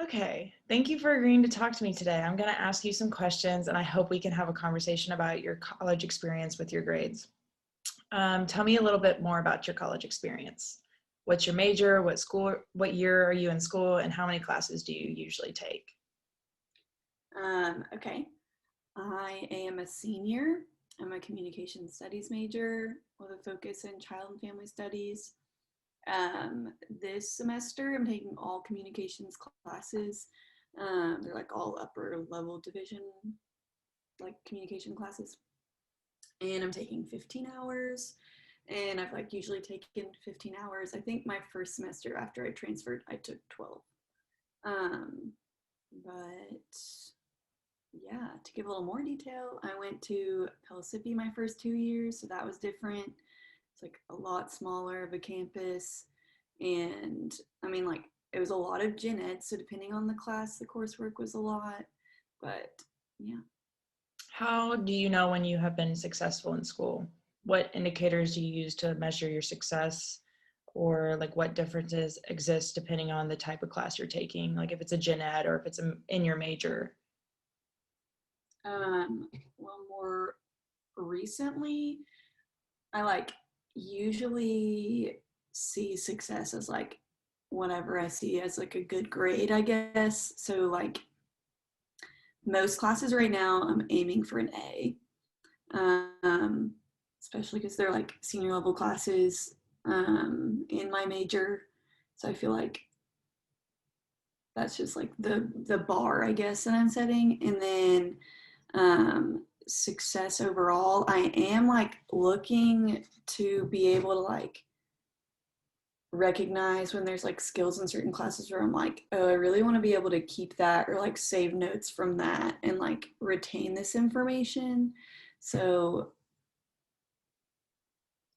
Okay, thank you for agreeing to talk to me today. I'm going to ask you some questions and I hope we can have a conversation about your college experience with your grades. Tell me a little bit more about your college experience. What's your major? What school? What year are you in school? And how many classes do you usually take? Okay. I am a senior. I'm a communication studies major with a focus in child and family studies. This semester, I'm taking all communications classes. They're like all upper level division, like communication classes. And I'm taking 15 hours. And I've like usually taken 15 hours. I think my first semester after I transferred, I took 12. Um, but yeah, to give a little more detail, I went to Pellissippi my first 2 years, so that was different. It's like a lot smaller of a campus. And I mean, like, it was a lot of gen ed, so depending on the class, the coursework was a lot. But yeah. How do you know when you have been successful in school? What indicators do you use to measure your success? Or like what differences exist depending on the type of class you're taking? Like if it's a gen ed or if it's in your major? Well, more recently, I like usually see success as like whatever I see as like a good grade, I guess. So like most classes right now, I'm aiming for an A, um, especially because they're like senior level classes in my major. So I feel like that's just like the bar, I guess, that I'm setting. And then success overall, I am like looking to be able to like recognize when there's like skills in certain classes where I'm like, oh, I really want to be able to keep that or like save notes from that and like retain this information. So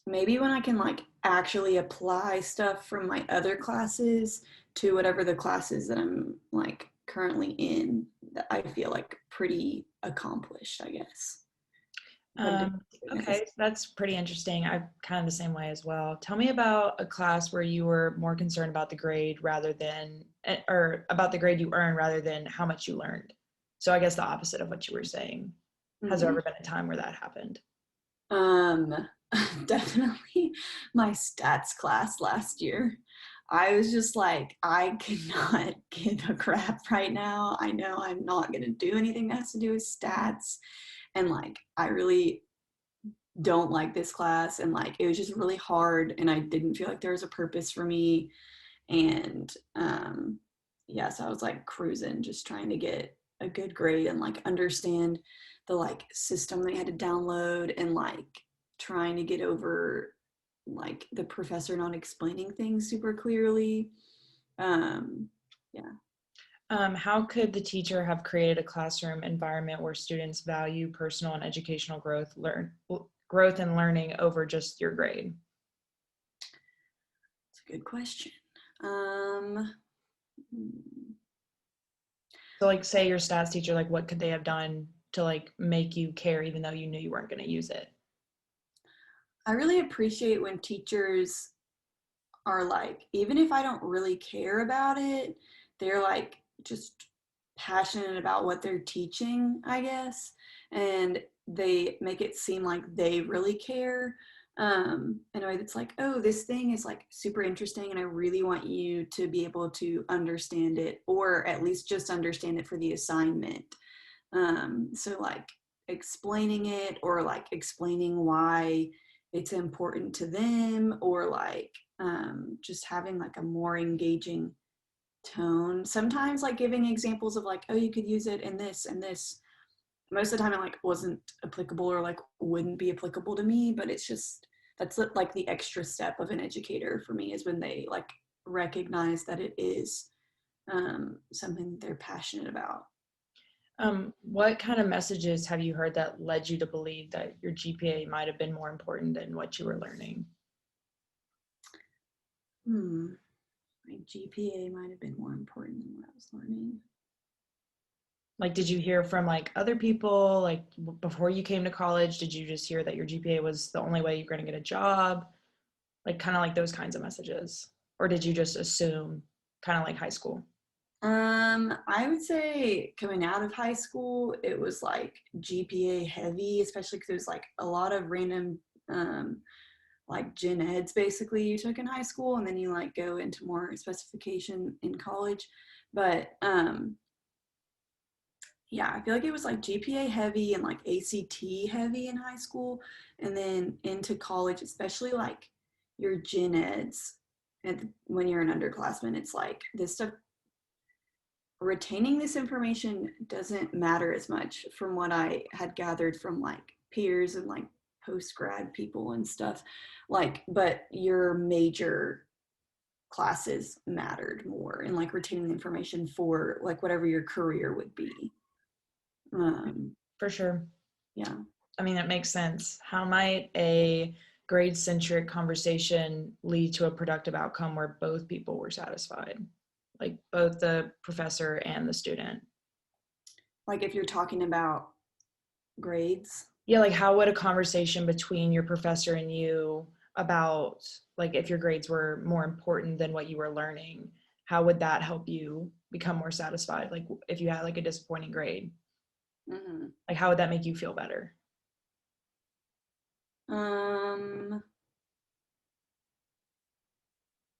maybe when I can like actually apply stuff from my other classes to whatever the classes that I'm like currently in, that I feel like pretty accomplished, I guess. Um, okay, so that's pretty interesting. I'm kind of the same way as well. Tell me about a class where you were more concerned about the grade rather than, or about the grade you earned rather than how much you learned. So I guess the opposite of what you were saying. Has there Mm-hmm. ever been a time where that happened? Um, definitely my stats class last year. I was just like, I cannot give a crap right now. I know I'm not going to do anything that has to do with stats. And like, I really don't like this class. And like, it was just really hard. And I didn't feel like there was a purpose for me. And yeah, so I was like cruising, just trying to get a good grade and like understand the like system they had to download and like trying to get over like the professor not explaining things super clearly. Um, yeah. How could the teacher have created a classroom environment where students value personal and educational growth and learning over just your grade? It's a good question. Um, hmm. So like say your stats teacher, like what could they have done to like make you care even though you knew you weren't going to use it? I really appreciate when teachers are like, even if I don't really care about it, they're like just passionate about what they're teaching, I guess. And they make it seem like they really care in a way that's like, oh, this thing is like super interesting and I really want you to be able to understand it or at least just understand it for the assignment. So, like, explaining it or like explaining why it's important to them or like just having like a more engaging tone. Sometimes like giving examples of like, oh, you could use it in this and this. Most of the time it like wasn't applicable or like wouldn't be applicable to me, but it's just that's like the extra step of an educator for me is when they like recognize that it is something they're passionate about. What kind of messages have you heard that led you to believe that your GPA might have been more important than what you were learning? Hmm. My GPA might have been more important than what I was learning. Like, did you hear from like other people, like before you came to college? Did you just hear that your GPA was the only way you're going to get a job? Like, kind of like those kinds of messages? Or did you just assume, kind of like high school? I would say coming out of high school, it was like GPA heavy, especially because it was like a lot of random, like gen eds basically you took in high school, and then you like go into more specification in college. But yeah, I feel like it was like GPA heavy and like ACT heavy in high school, and then into college, especially like your gen eds. And when you're an underclassman, it's like this stuff, retaining this information doesn't matter as much from what I had gathered from like peers and like post grad people and stuff. Like, but your major classes mattered more, and like retaining the information for like whatever your career would be. For sure. Yeah. I mean, that makes sense. How might a grade centric conversation lead to a productive outcome where both people were satisfied, like both the professor and the student? Like if you're talking about grades. Yeah, like how would a conversation between your professor and you about, like, if your grades were more important than what you were learning, how would that help you become more satisfied? Like if you had like a disappointing grade, Mhm. like how would that make you feel better? Um,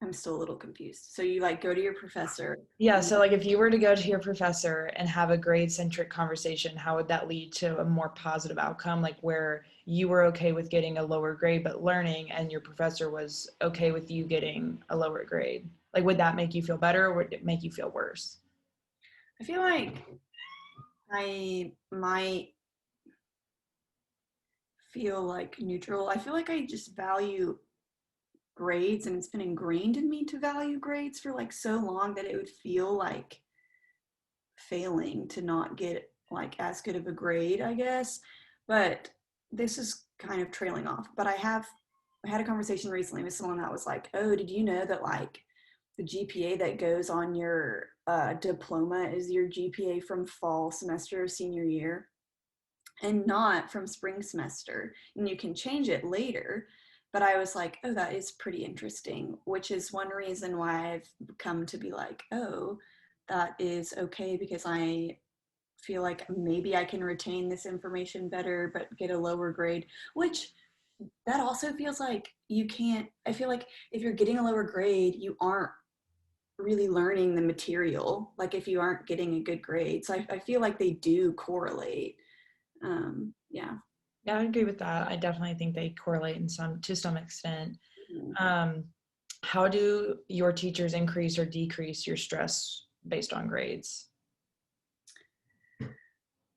I'm still a little confused. So you like go to your professor Yeah, and so like if you were to go to your professor and have a grade centric conversation, how would that lead to a more positive outcome? Like where you were okay with getting a lower grade but learning, and your professor was okay with you getting a lower grade. Like would that make you feel better, or would it make you feel worse? I feel like I might feel like neutral. I feel like I just value grades, and it's been ingrained in me to value grades for like so long that it would feel like failing to not get like as good of a grade, I guess. But this is kind of trailing off. But I had a conversation recently with someone that was like, "Oh, did you know that like the GPA that goes on your diploma is your GPA from fall semester of senior year, and not from spring semester, and you can change it later." But I was like, oh, that is pretty interesting, which is one reason why I've come to be like, oh, that is okay, because I feel like maybe I can retain this information better but get a lower grade, which that also feels like you can't. I feel like if you're getting a lower grade, you aren't really learning the material, like if you aren't getting a good grade. So I feel like they do correlate. Yeah. Yeah, I agree with that. I definitely think they correlate in some to some extent. Um, how do your teachers increase or decrease your stress based on grades?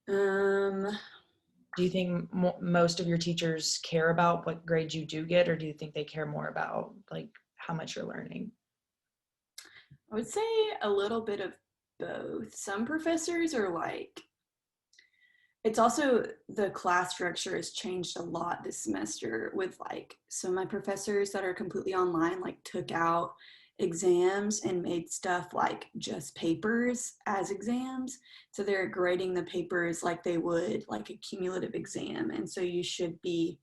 Um, Do you think most of your teachers care about what grades you do get, or do you think they care more about like how much you're learning? I would say a little bit of both. Some professors are like, it's also the class structure has changed a lot this semester with like, so my professors that are completely online like took out exams and made stuff like just papers as exams. So they're grading the papers like they would like a cumulative exam. And so you should be,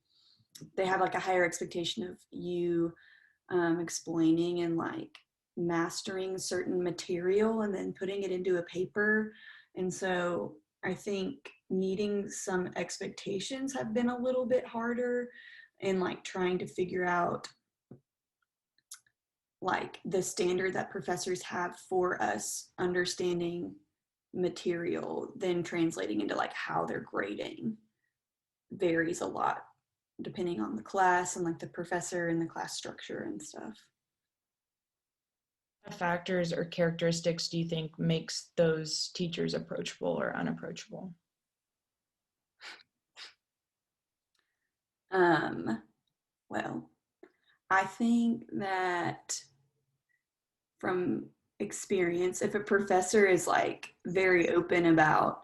they have like a higher expectation of you explaining and like mastering certain material and then putting it into a paper. And so I think meeting some expectations have been a little bit harder, and like trying to figure out like the standard that professors have for us understanding material, then translating into like how they're grading varies a lot depending on the class and like the professor and the class structure and stuff. What factors or characteristics do you think makes those teachers approachable or unapproachable? Um, well, I think that from experience, if a professor is like very open about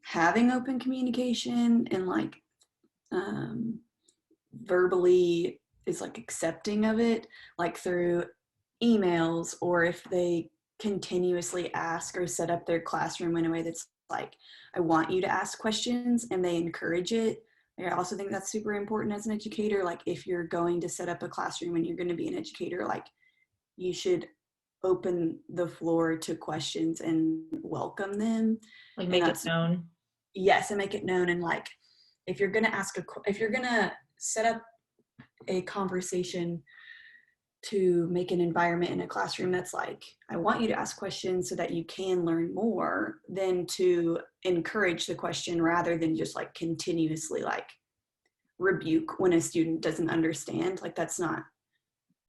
having open communication and like um, verbally is like accepting of it, like through emails, or if they continuously ask or set up their classroom in a way that's like, I want you to ask questions, and they encourage it. I also think that's super important as an educator. Like if you're going to set up a classroom and you're going to be an educator, like you should open the floor to questions and welcome them. Like And make it that's, known. yes, and make it known. And like, if you're going to set up a conversation to make an environment in a classroom that's like, I want you to ask questions so that you can learn more, than to encourage the question rather than just like continuously like rebuke when a student doesn't understand. Like, that's not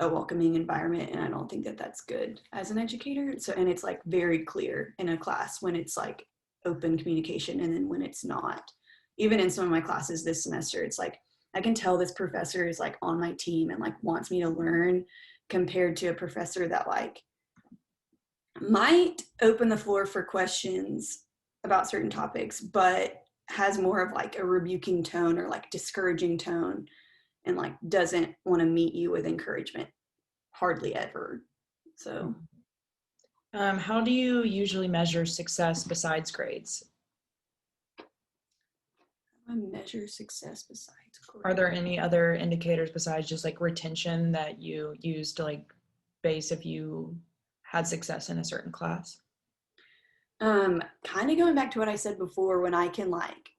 a welcoming environment, and I don't think that that's good as an educator. So, and it's like very clear in a class when it's like open communication, and then when it's not. Even in some of my classes this semester, it's like I can tell this professor is like on my team and like wants me to learn, compared to a professor that like might open the floor for questions about certain topics but has more of like a rebuking tone or like discouraging tone, and like doesn't want to meet you with encouragement hardly ever. So How do you usually measure success besides grades? I measure success besides Are grades. there any other indicators besides just like retention that you use to like base if you had success in a certain class? Kind of going back to what I said before, when I can like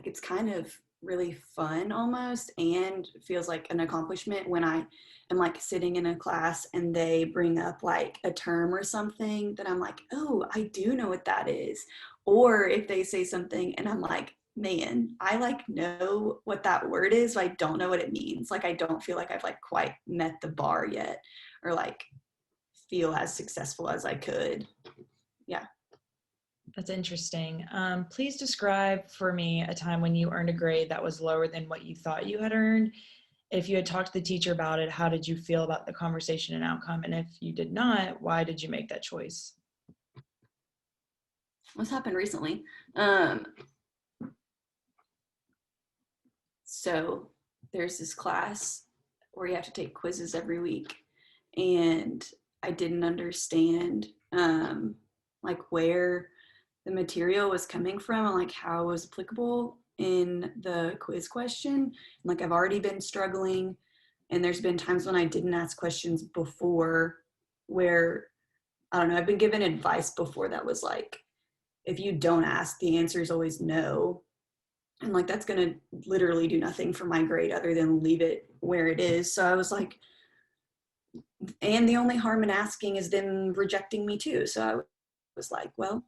it's kind of really fun almost, and feels like an accomplishment when I am like sitting in a class and they bring up like a term or something that I'm like, oh, I do know what that is. Or if they say something and I'm like, man, I like know what that word is, but I don't know what it means. Like, I don't feel like I've like quite met the bar yet, or like feel as successful as I could. Yeah. That's interesting. Please describe for me a time when you earned a grade that was lower than what you thought you had earned. If you had talked to the teacher about it, how did you feel about the conversation and outcome? And if you did not, why did you make that choice? What's happened recently? Um, So there's this class where you have to take quizzes every week, and I didn't understand like where the material was coming from and like how it was applicable in the quiz question. Like, I've already been struggling, and there's been times when I didn't ask questions before where, I don't know, I've been given advice before that was like, if you don't ask, the answer is always no, and like that's going to literally do nothing for my grade other than leave it where it is. So I was like, and the only harm in asking is them rejecting me too. So I was like, well,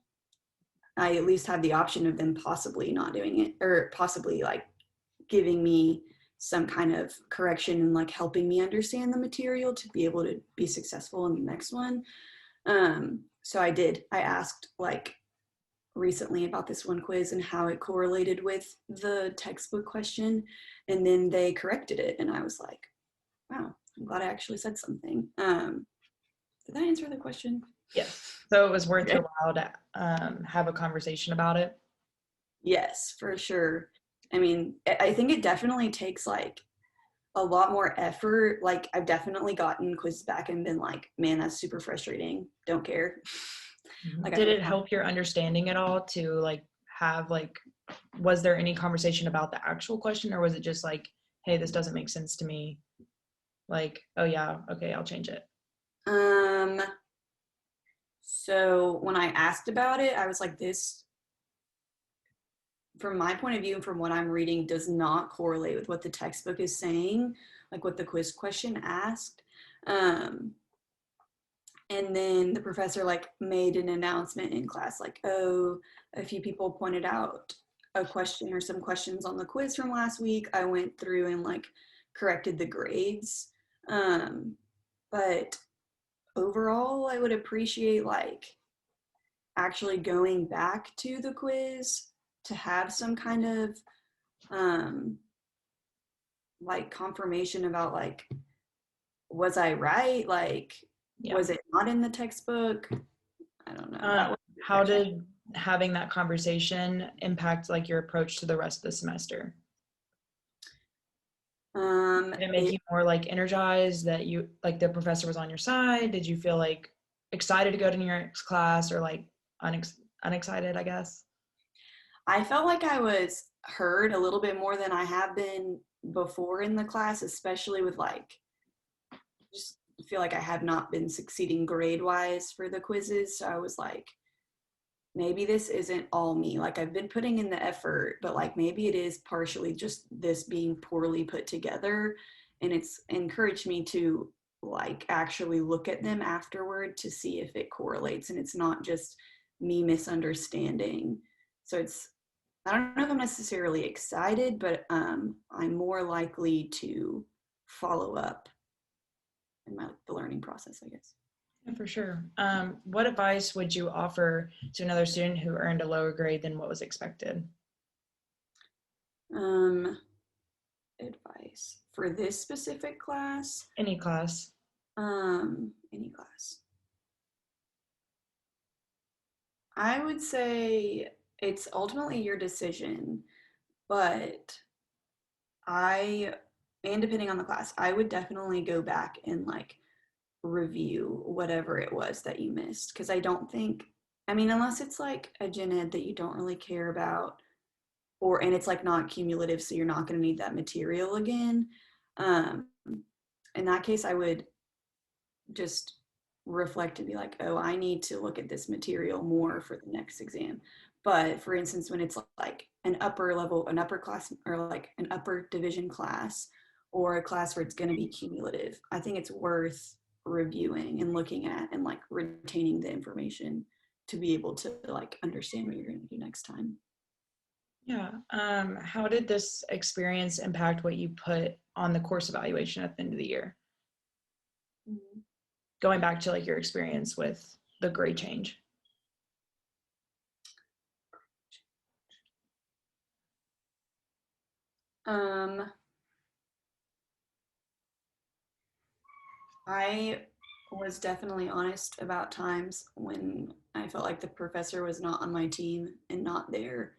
I at least have the option of them possibly not doing it, or possibly like giving me some kind of correction and like helping me understand the material to be able to be successful in the next one. So I did. I asked like recently about this one quiz and how it correlated with the textbook question, and then they corrected it, and I was like, wow, I'm glad I actually said something. Did that answer the question? Yes. So it was worth Okay. your while to have a conversation about it. Yes, for sure. I mean, I think it definitely takes like a lot more effort. Like, I've definitely gotten quizzes back and been like, man, that's super frustrating, don't care. Like, I Did don't it help your understanding at all to like have like, was there any conversation about the actual question, or was it just like, hey, this doesn't make sense to me? Like, oh yeah, okay, I'll change it. um so when I asked about it, I was like, this, from my point of view and from what I'm reading, does not correlate with what the textbook is saying, like what the quiz question asked. Um, and then the professor like made an announcement in class like, oh, a few people pointed out a question or some questions on the quiz from last week. I went through and like corrected the grades. Um, but overall, I would appreciate like actually going back to the quiz to have some kind of um like confirmation about like, was I right, like Yeah. was it not in the textbook. I don't know, that Um, was how actually. did having that conversation impact like your approach to the rest of the semester? Did it make It you more like energized that you like the professor was on your side? Did you feel like excited to go to your next class, or like unexcited, I guess? I felt like I was heard a little bit more than I have been before in the class, especially with like just feel like I have not been succeeding grade wise for the quizzes. So I was like, maybe this isn't all me. Like I've been putting in the effort, but like maybe it is partially just this being poorly put together. And it's encouraged me to like actually look at them afterward to see if it correlates and it's not just me misunderstanding. So it's, I don't know if I'm necessarily excited, but I'm more likely to follow up in the learning process, I guess. Yeah, for sure. What advice would you offer to another student who earned a lower grade than what was expected? Advice for this specific class, Any class. any class. I would say it's ultimately your decision, but and depending on the class, I would definitely go back and like review whatever it was that you missed. Cause I don't think, I mean, unless it's like a gen ed that you don't really care about, and it's like not cumulative, so you're not going to need that material again. In that case, I would just reflect and be like, oh, I need to look at this material more for the next exam. But for instance, when it's like an upper level, an upper class, or like an upper division class, or a class where it's going to be cumulative, I think it's worth reviewing and looking at and like retaining the information to be able to like understand what you're going to do next time. Yeah. How did this experience impact what you put on the course evaluation at the end of the year? Mm-hmm. Going back to like your experience with the grade change. I was definitely honest about times when I felt like the professor was not on my team and not there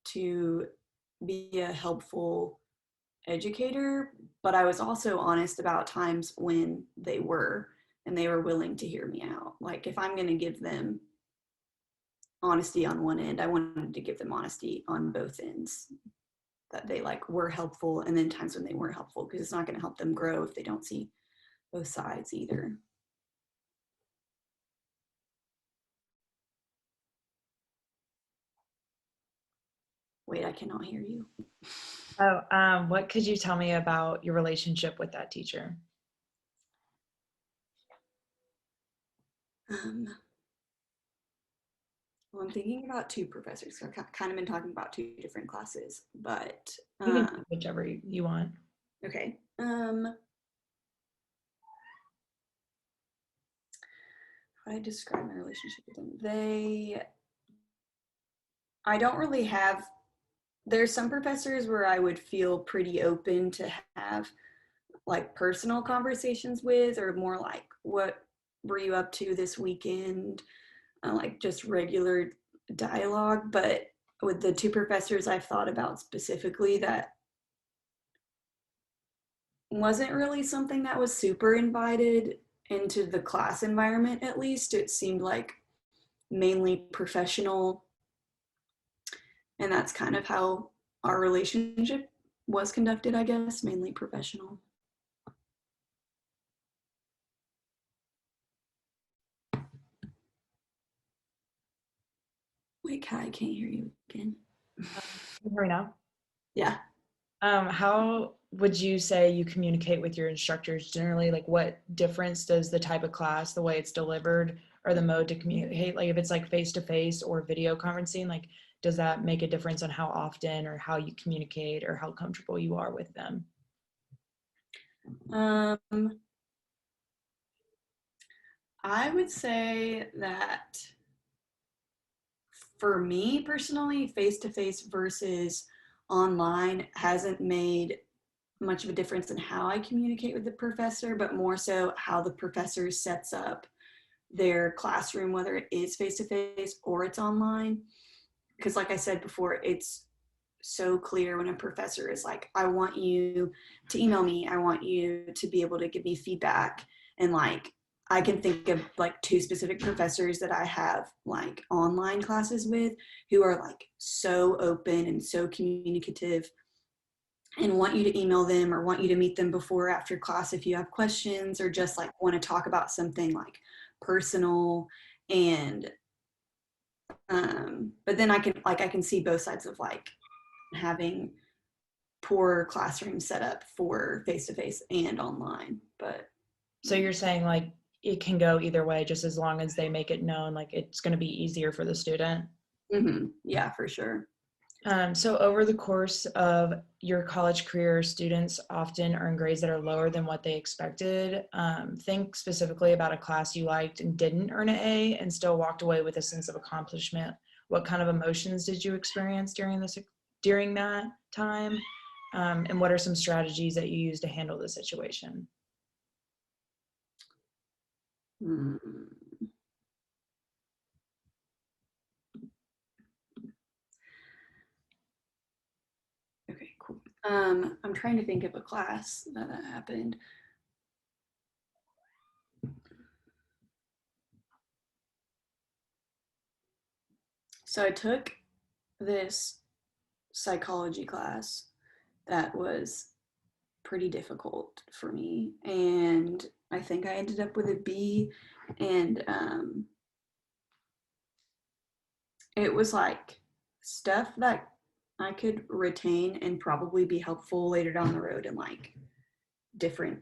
to be a helpful educator, but I was also honest about times when they were and they were willing to hear me out. Like if I'm going to give them honesty on one end, I wanted to give them honesty on both ends, that they like were helpful, and then times when they weren't helpful, because it's not going to help them grow if they don't see both sides either. Wait, I cannot hear you. Oh, what could you tell me about your relationship with that teacher? Well, I'm thinking about two professors. So I've kind of been talking about two different classes, but You can do whichever you want. okay. How do I describe my relationship with them? I don't really have, there's some professors where I would feel pretty open to have like personal conversations with, or more like, what were you up to this weekend? Like just regular dialogue. But with the two professors I've thought about specifically, that wasn't really something that was super invited into the class environment. At least it seemed like mainly professional, and that's kind of how our relationship was conducted, I guess, mainly professional. Wait, Kai, I can't hear you again. Can you hear me now? Yeah. How would you say you communicate with your instructors generally? Like what difference does the type of class, the way it's delivered, or the mode to communicate? Like if it's like face-to-face or video conferencing, like does that make a difference on how often or how you communicate or how comfortable you are with them? I would say that for me personally, face-to-face versus online hasn't made much of a difference in how I communicate with the professor, but more so how the professor sets up their classroom, whether it is face-to-face or it's online. Because like I said before, it's so clear when a professor is like, I want you to email me, I want you to be able to give me feedback. And like I can think of like two specific professors that I have like online classes with who are like so open and so communicative, and want you to email them or want you to meet them before or after class if you have questions, or just like want to talk about something like personal. And but then I can see both sides of like having poor classroom setup for face to face and online. But So you're saying like it can go either way, just as long as they make it known, like it's going to be easier for the student. yeah, for sure. So over the course of your college career, students often earn grades that are lower than what they expected. Think specifically about a class you liked and didn't earn an A and still walked away with a sense of accomplishment. What kind of emotions did you experience during that time? And what are some strategies that you use to handle the situation? Hmm. Okay, cool. I'm trying to think of a class that happened. So I took this psychology class that was pretty difficult for me, and I think I ended up with a B. And it was like stuff that I could retain and probably be helpful later down the road in like different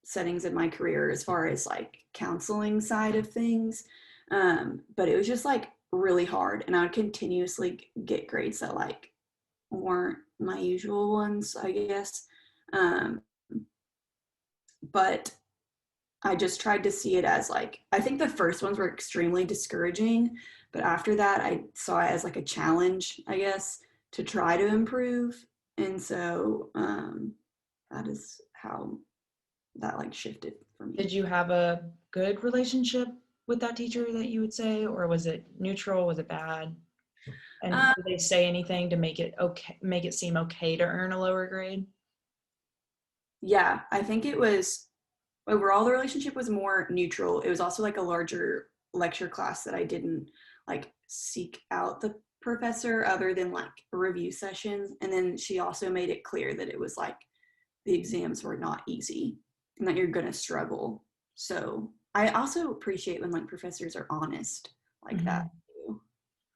settings in my career as far as like counseling side of things. But it was just like really hard, and I would continuously get grades that like weren't my usual ones, I guess. Um, but I just tried to see it as like, I think the first ones were extremely discouraging, but after that, I saw it as like a challenge, I guess, to try to improve. And so that is how that like shifted for Did me. you have a good relationship with that teacher that you would say, or was it neutral? Was it bad? And Um, did they say anything to make it seem okay to earn a lower grade? yeah, I think it was overall the relationship was more neutral. It was also like a larger lecture class that I didn't like seek out the professor other than like review sessions. And then she also made it clear that it was like the exams were not easy and that you're gonna struggle. So I also appreciate when like professors are honest like that Mhm. too.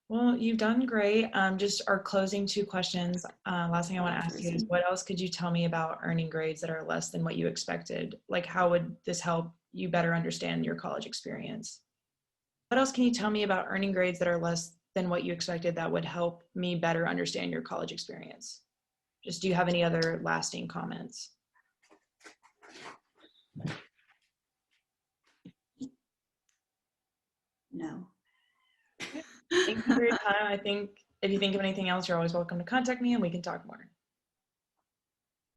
Well, you've done great. Just our closing two questions. Last thing I want to ask you is, Interesting. what else could you tell me about earning grades that are less than what you expected? Like, how would this help you better understand your college experience? What else can you tell me about earning grades that are less than what you expected that would help me better understand your college experience? Just do you have any other lasting comments? No. Okay. Thank you for your time. I think if you think of anything else, you're always welcome to contact me and we can talk more.